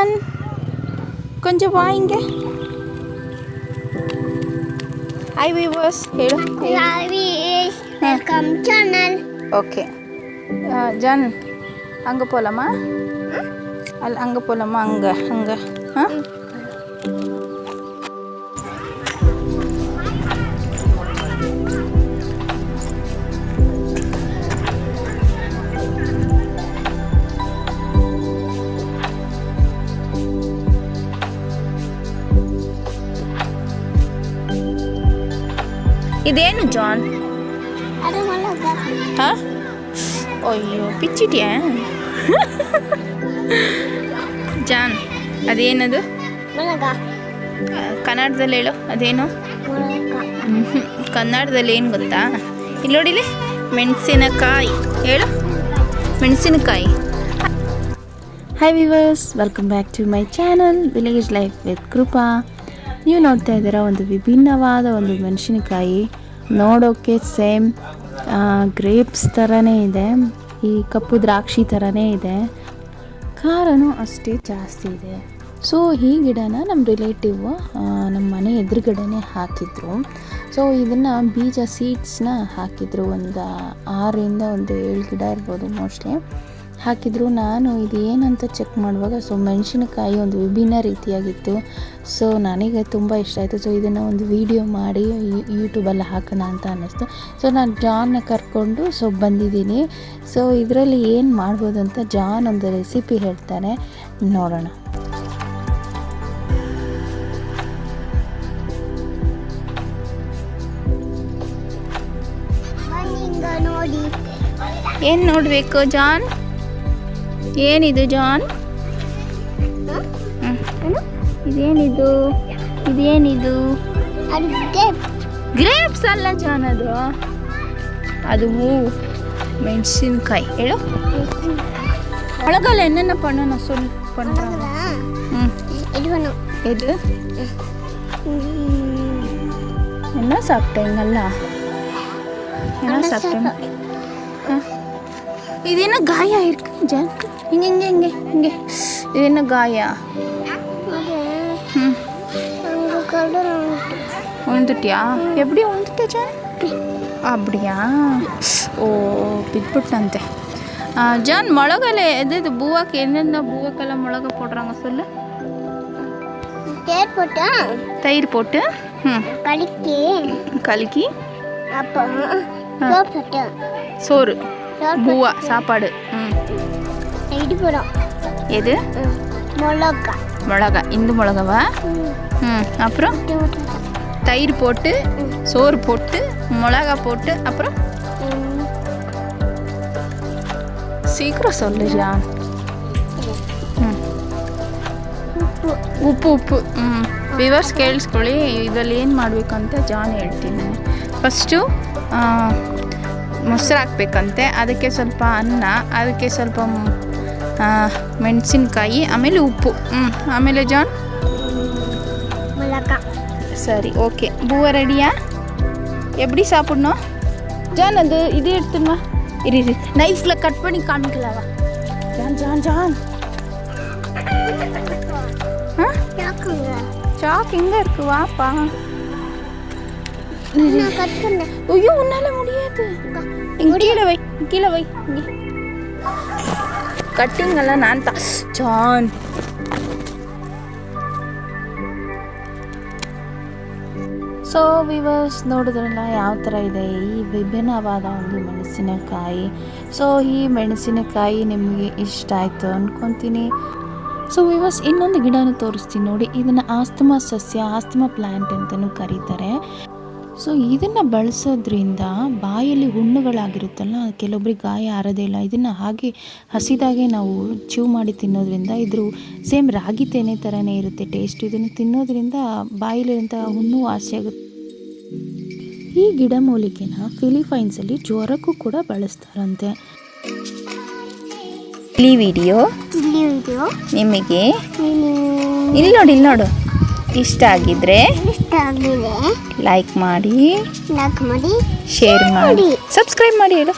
John கொஞ்சம் வாங்க. High viewers ಹೇಳು. Welcome channel. ஓகே ஜான் அங்கே போகலாமா? அங்கே போகலாமா? அங்கே ஆ ಇದೇನು ಜಾನ್? ಹಾಂ ಅಯ್ಯೋ ಪಿಚ್ಚಿಟ್ಯಾ ಜಾನ್? ಅದೇನದು ಕನ್ನಡದಲ್ಲಿ ಹೇಳು. ಅದೇನು ಕನ್ನಡದಲ್ಲಿ ಏನು ಗೊತ್ತಾ? ಇಲ್ಲಿ ನೋಡಿಲಿ, ಮೆಣಸಿನಕಾಯಿ ಹೇಳು. ಮೆಣಸಿನಕಾಯಿ. Hi viewers, welcome back to my channel village life with Krupa. ನೀವು ನೋಡ್ತಾ ಇದ್ದೀರಾ ಒಂದು ವಿಭಿನ್ನವಾದ ಒಂದು ಮೆಣಸಿನಕಾಯಿ. ನೋಡೋಕ್ಕೆ ಸೇಮ್ ಗ್ರೇಪ್ಸ್ ಥರನೇ ಇದೆ, ಈ ಕಪ್ಪು ದ್ರಾಕ್ಷಿ ಥರನೇ ಇದೆ, ಖಾರನೂ ಅಷ್ಟೇ ಜಾಸ್ತಿ ಇದೆ. ಸೊ ಈ ಗಿಡನ ನಮ್ಮ ರಿಲೇಟಿವ್ ನಮ್ಮ ಮನೆ ಎದುರುಗಡೆನೇ ಹಾಕಿದ್ರು. ಸೊ ಇದನ್ನು ಬೀಜ ಸೀಡ್ಸ್ನ ಹಾಕಿದ್ರು. ಒಂದು 6ರಿಂದ 7 ಗಿಡ ಇರ್ಬೋದು ಮೋಸ್ಟ್ಲಿ ಹಾಕಿದ್ರು. ನಾನು ಇದು ಏನಂತ ಚೆಕ್ ಮಾಡುವಾಗ ಮೆಣಸಿನಕಾಯಿ ಒಂದು ವಿಭಿನ್ನ ರೀತಿಯಾಗಿತ್ತು. ಸೊ ನನಗೆ ತುಂಬ ಇಷ್ಟ ಆಯಿತು. ಸೊ ಇದನ್ನು ಒಂದು ವಿಡಿಯೋ ಮಾಡಿ ಯೂಟ್ಯೂಬಲ್ಲಿ ಹಾಕೋಣ ಅಂತ ಅನ್ನಿಸ್ತು. ಸೊ ನಾನು ಜಾನ್ನ ಕರ್ಕೊಂಡು ಬಂದಿದ್ದೀನಿ. ಸೊ ಇದರಲ್ಲಿ ಏನು ಮಾಡ್ಬೋದು ಅಂತ ಜಾನ್ ಒಂದು ರೆಸಿಪಿ ಹೇಳ್ತಾರೆ, ನೋಡೋಣ. ಏನು ನೋಡಬೇಕು ಜಾನ್? ಏನಿದು ಜಾನ್? ಇದೇನಿದು? ಗ್ರೇಪ್ಸ್ ಅಲ್ಲ ಜಾನ್, ಅದು ಮೆಣಸಿನಕಾಯಿ ಹೇಳು. ಒಳಗಲ್ಲ என்னென்ன பண்ணணும் சொல்லு. பண்ணுறாங்க இது என்ன சாப்பிட்டீங்களா? என்ன சாப்பிட்டீங்க? இது என்ன காயா இருக்கு ஜான்? இங்கே இது என்ன காயா? உழுந்துட்டியா? எப்படி உழுந்துட்ட ஜான்? அப்படியா? ஓ பிட்புட்டಂತೆ ஜான். மிளகால எது பூவாக்கு என்னென்ன பூவாக்கெல்லாம் மிளகா போடுறாங்க சொல்லு. தயிர் போட்டு கலக்கி சோறு பூவா சாப்பாடு. எது? மிளகா. இந்த மிளகாவா? அப்புறம் தயிர் போட்டு சோறு போட்டு மிளகா போட்டு அப்புறம் சீக்கிரம் சொல்லு ஜான். ಉಪ್ಪು. ವಿವರ್ಸ್ ಕೇಳಿಸ್ಕೊಳ್ಳಿ, ಇದರಲ್ಲಿ ಏನು ಮಾಡಬೇಕು ಅಂತ ಜಾನ್ ಹೇಳ್ತೀನಿ. ಫಸ್ಟು ಮೊಸರು ಹಾಕ್ಬೇಕಂತೆ, ಅದಕ್ಕೆ ಸ್ವಲ್ಪ ಅನ್ನ, ಅದಕ್ಕೆ ಸ್ವಲ್ಪ ಮೆಣಸಿನ್ಕಾಯಿ, ಆಮೇಲೆ ಉಪ್ಪು. ಆಮೇಲೆ ಜಾನ್ சரி ஓகே. பூவா ரெடியா? எப்படி சாப்பிடணும் ஜான்? அது இது எடுத்துமா, இரு நைஃப்பில் கட் பண்ணி காமிக்கலாவா ஜான்? சாக் எங்கே இருக்கு? வாப்பா. ஐயோ உன்னால முடியாது. கீழே வை. கட்டிங்கெல்லாம் நான் தான் ஜான். ಸೊ ವಿವರ್ಸ್ ನೋಡಿದ್ರಲ್ಲ ಯಾವ ಥರ ಇದೆ ಈ ವಿಭಿನ್ನವಾದ ಒಂದು ಮೆಣಸಿನಕಾಯಿ. ಸೊ ಈ ಮೆಣಸಿನಕಾಯಿ ನಿಮಗೆ ಇಷ್ಟ ಆಯಿತು ಅಂದ್ಕೊತೀನಿ. ಸೊ ವಿವರ್ಸ್ ಇನ್ನೊಂದು ಗಿಡನ ತೋರಿಸ್ತೀನಿ ನೋಡಿ. ಇದನ್ನು ಆಸ್ತಮಾ ಸಸ್ಯ, ಆಸ್ತಮಾ ಪ್ಲ್ಯಾಂಟ್ ಅಂತಲೂ ಕರೀತಾರೆ. ಸೊ ಇದನ್ನು ಬಳಸೋದ್ರಿಂದ ಬಾಯಲ್ಲಿ ಹುಣ್ಣುಗಳಾಗಿರುತ್ತಲ್ಲ, ಕೆಲವೊಬ್ರಿಗೆ ಗಾಯ ಆರೋದೇ ಇಲ್ಲ. ಇದನ್ನು ಹಾಗೆ ಹಸಿದಾಗೆ ನಾವು ಚೀವ್ ಮಾಡಿ ತಿನ್ನೋದ್ರಿಂದ ಇದ್ರ ಸೇಮ್ ರಾಗಿ ತೆನೆ ಥರನೇ ಇರುತ್ತೆ ಟೇಸ್ಟ್. ಇದನ್ನು ತಿನ್ನೋದ್ರಿಂದ ಬಾಯಲ್ಲಿರೋಂಥ ಹುಣ್ಣು ವಾಸಿ ಆಗುತ್ತೆ. ಈ ಗಿಡಮೂಲಿಕೆನ ಫಿಲಿಪೈನ್ಸಲ್ಲಿ ಜ್ವರಕ್ಕೂ ಕೂಡ ಬಳಸ್ತಾರಂತೆ. ಈ ವಿಡಿಯೋ ನಿಮಗೆ ಇಲ್ಲಿ ನೋಡು ಇಷ್ಟ ಆಗಿದ್ರೆ ಲೈಕ್ ಮಾಡಿ, ಶೇರ್ ಮಾಡಿ, ಸಬ್ಸ್ಕ್ರೈಬ್ ಮಾಡಿ ಹೇಳು.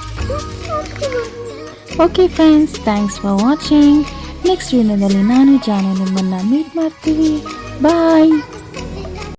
Okay friends, thanks for watching. Next ವಿಡಿಯೋದಲ್ಲಿ ನಾನು ಜಾನು ನಿಮ್ಮನ್ನು ಮೀಟ್ ಮಾಡ್ತೀವಿ. ಬಾಯ್.